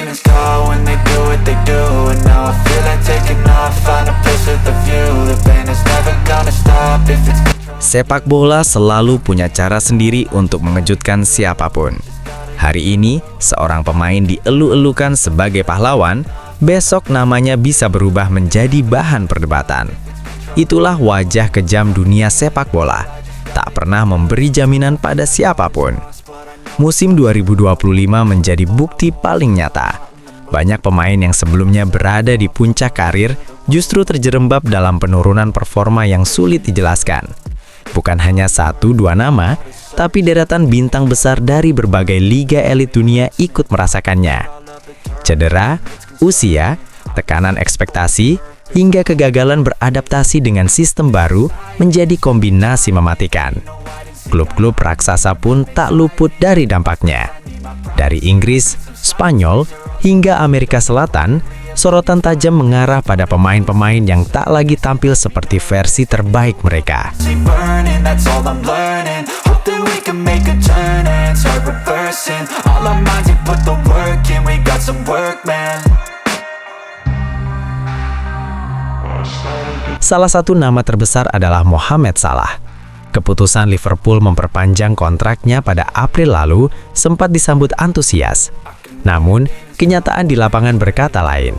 demons call when they do what they do. And now I feel like taking off, find a place with a view. The pain is never gonna stop if it's Sepak bola selalu punya cara sendiri untuk mengejutkan siapapun. Hari ini, seorang pemain dielu-elukan sebagai pahlawan, besok namanya bisa berubah menjadi bahan perdebatan. Itulah wajah kejam dunia sepak bola, tak pernah memberi jaminan pada siapapun. Musim 2025 menjadi bukti paling nyata. Banyak pemain yang sebelumnya berada di puncak karir justru terjerembab dalam penurunan performa yang sulit dijelaskan. Bukan hanya 1-2 nama, tapi deretan bintang besar dari berbagai liga elit dunia ikut merasakannya. Cedera, usia, tekanan ekspektasi, hingga kegagalan beradaptasi dengan sistem baru menjadi kombinasi mematikan. Klub-klub raksasa pun tak luput dari dampaknya. Dari Inggris, Spanyol, hingga Amerika Selatan, sorotan tajam mengarah pada pemain-pemain yang tak lagi tampil seperti versi terbaik mereka. Salah satu nama terbesar adalah Mohamed Salah. Keputusan Liverpool memperpanjang kontraknya pada April lalu sempat disambut antusias. Namun, kenyataan di lapangan berkata lain.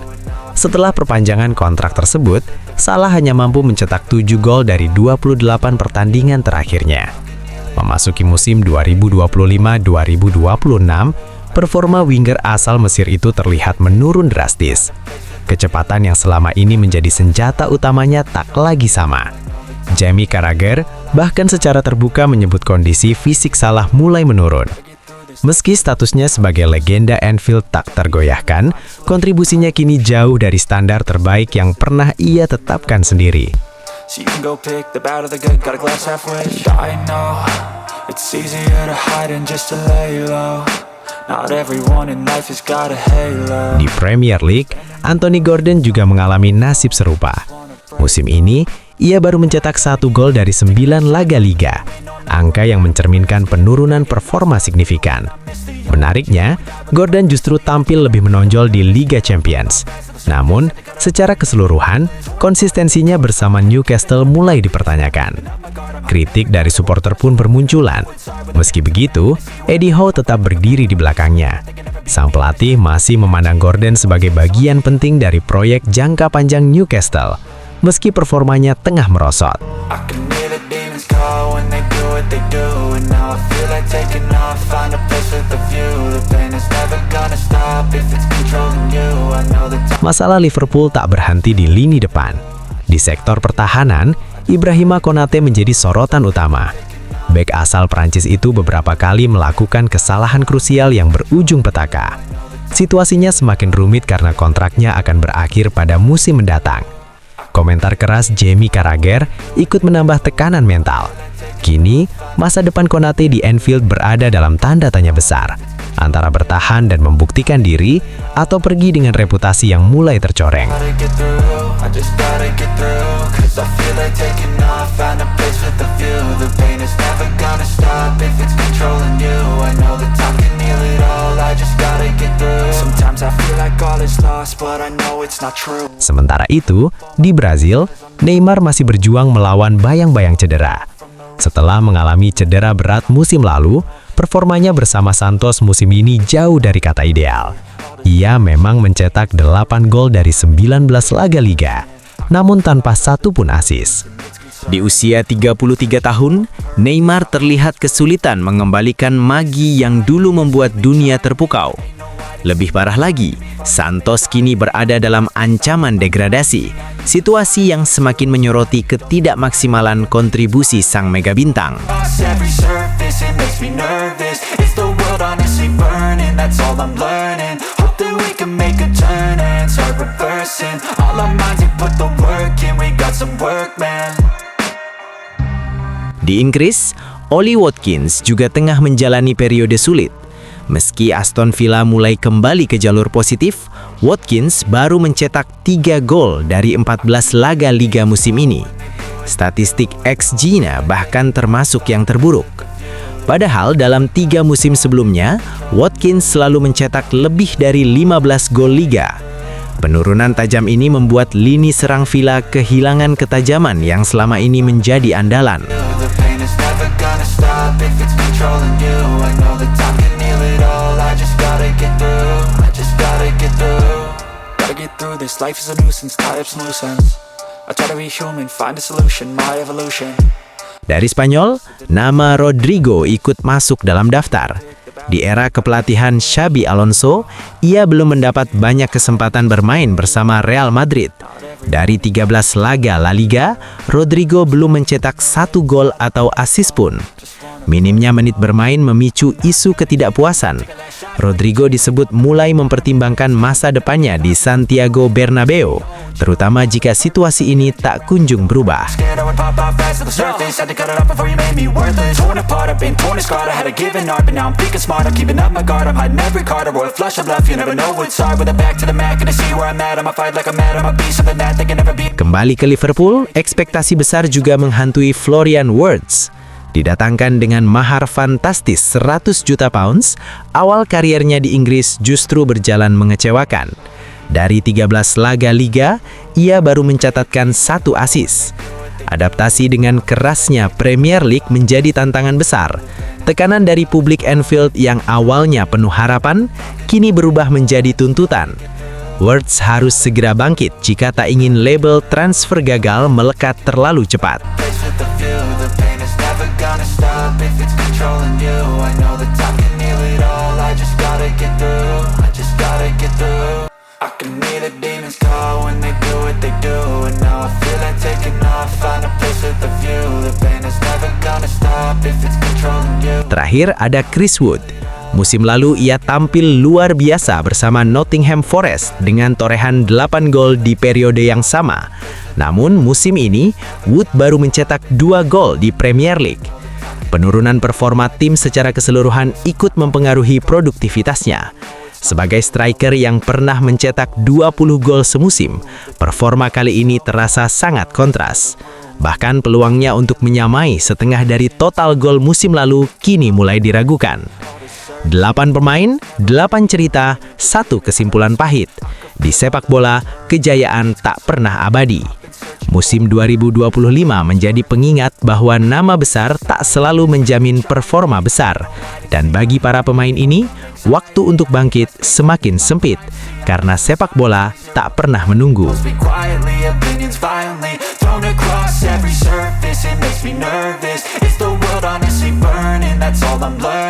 Setelah perpanjangan kontrak tersebut, Salah hanya mampu mencetak 7 gol dari 28 pertandingan terakhirnya. Memasuki musim 2025-2026, performa winger asal Mesir itu terlihat menurun drastis. Kecepatan yang selama ini menjadi senjata utamanya tak lagi sama. Jamie Carragher bahkan secara terbuka menyebut kondisi fisik Salah mulai menurun. Meski statusnya sebagai legenda Anfield tak tergoyahkan, kontribusinya kini jauh dari standar terbaik yang pernah ia tetapkan sendiri. Di Premier League, Anthony Gordon juga mengalami nasib serupa. Musim ini, ia baru mencetak 1 gol dari 9 laga liga, angka yang mencerminkan penurunan performa signifikan. Menariknya, Gordon justru tampil lebih menonjol di Liga Champions. Namun, secara keseluruhan, konsistensinya bersama Newcastle mulai dipertanyakan. Kritik dari supporter pun bermunculan. Meski begitu, Eddie Howe tetap berdiri di belakangnya. Sang pelatih masih memandang Gordon sebagai bagian penting dari proyek jangka panjang Newcastle, meski performanya tengah merosot. Masalah Liverpool tak berhenti di lini depan. Di sektor pertahanan, Ibrahima Konate menjadi sorotan utama. Bek asal Prancis itu beberapa kali melakukan kesalahan krusial yang berujung petaka. Situasinya semakin rumit karena kontraknya akan berakhir pada musim mendatang. Komentar keras Jamie Carragher ikut menambah tekanan mental. Kini, masa depan Konate di Anfield berada dalam tanda tanya besar, antara bertahan dan membuktikan diri, atau pergi dengan reputasi yang mulai tercoreng. Sementara itu, di Brazil, Neymar masih berjuang melawan bayang-bayang cedera. Setelah mengalami cedera berat musim lalu, performanya bersama Santos musim ini jauh dari kata ideal. Ia memang mencetak 8 gol dari 19 laga liga, namun tanpa satu pun assist. Di usia 33 tahun, Neymar terlihat kesulitan mengembalikan magi yang dulu membuat dunia terpukau. Lebih parah lagi, Santos kini berada dalam ancaman degradasi, situasi yang semakin menyoroti ketidakmaksimalan kontribusi sang mega bintang. Di Inggris, Ollie Watkins juga tengah menjalani periode sulit. Meski Aston Villa mulai kembali ke jalur positif, Watkins baru mencetak 3 gol dari 14 laga liga musim ini. Statistik XG-nya bahkan termasuk yang terburuk. Padahal dalam 3 musim sebelumnya, Watkins selalu mencetak lebih dari 15 gol liga. Penurunan tajam ini membuat lini serang Villa kehilangan ketajaman yang selama ini menjadi andalan. The pain is never gonna stop if it's controlling you. I know that time can heal it all. I just gotta get through. I just gotta get through. Gotta get through this. Life is a nuisance. Tie up some loose ends. I try to be human. Find a solution. My evolution. Dari Spanyol, nama Rodrigo ikut masuk dalam daftar. Di era kepelatihan Xabi Alonso, ia belum mendapat banyak kesempatan bermain bersama Real Madrid. Dari 13 laga La Liga, Rodrigo belum mencetak 1 gol atau assist pun. Minimnya menit bermain memicu isu ketidakpuasan. Rodrigo disebut mulai mempertimbangkan masa depannya di Santiago Bernabeu, terutama jika situasi ini tak kunjung berubah. Scared I would pop out fast to the surface. Had to cut it off before you made me worthless. Torn apart, I've been torn and scarred. I had a given art, but now I'm thinking smart. I'm keeping up my guard. I'm hiding every card. I roll a flush of love. You never know what's hard. With a back to the mat, gonna see where I'm at. I'ma fight like I'm mad. I'ma be something that they can never be. Kembali ke Liverpool, ekspektasi besar juga menghantui Florian Wirtz. Didatangkan dengan mahar fantastis 100 juta pounds, awal kariernya di Inggris justru berjalan mengecewakan. Dari 13 laga liga, ia baru mencatatkan 1 assist. Adaptasi dengan kerasnya Premier League menjadi tantangan besar. Tekanan dari publik Anfield yang awalnya penuh harapan, kini berubah menjadi tuntutan. Wirtz harus segera bangkit jika tak ingin label transfer gagal melekat terlalu cepat. Face with the view. The pain is never gonna stop if it's controlling you. I know that time can heal it all. I just gotta get through. I just gotta get through. I can hear the demons call when they do what they do. And now I feel like taking off. Find a place with a view. The pain is never gonna stop if it's controlling you. Terakhir ada Chris Wood. Musim lalu ia tampil luar biasa bersama Nottingham Forest dengan torehan 8 gol di periode yang sama. Namun musim ini, Wood baru mencetak 2 gol di Premier League. Penurunan performa tim secara keseluruhan ikut mempengaruhi produktivitasnya. Sebagai striker yang pernah mencetak 20 gol semusim, performa kali ini terasa sangat kontras. Bahkan peluangnya untuk menyamai setengah dari total gol musim lalu kini mulai diragukan. 8 pemain, 8 cerita, 1 kesimpulan pahit. Di sepak bola, kejayaan tak pernah abadi. Musim 2025 menjadi pengingat bahwa nama besar tak selalu menjamin performa besar. Dan bagi para pemain ini, waktu untuk bangkit semakin sempit, karena sepak bola tak pernah menunggu. Speak quietly, opinions violently thrown across every surface. It makes me nervous. Is the world honestly burning? That's all I'm learning.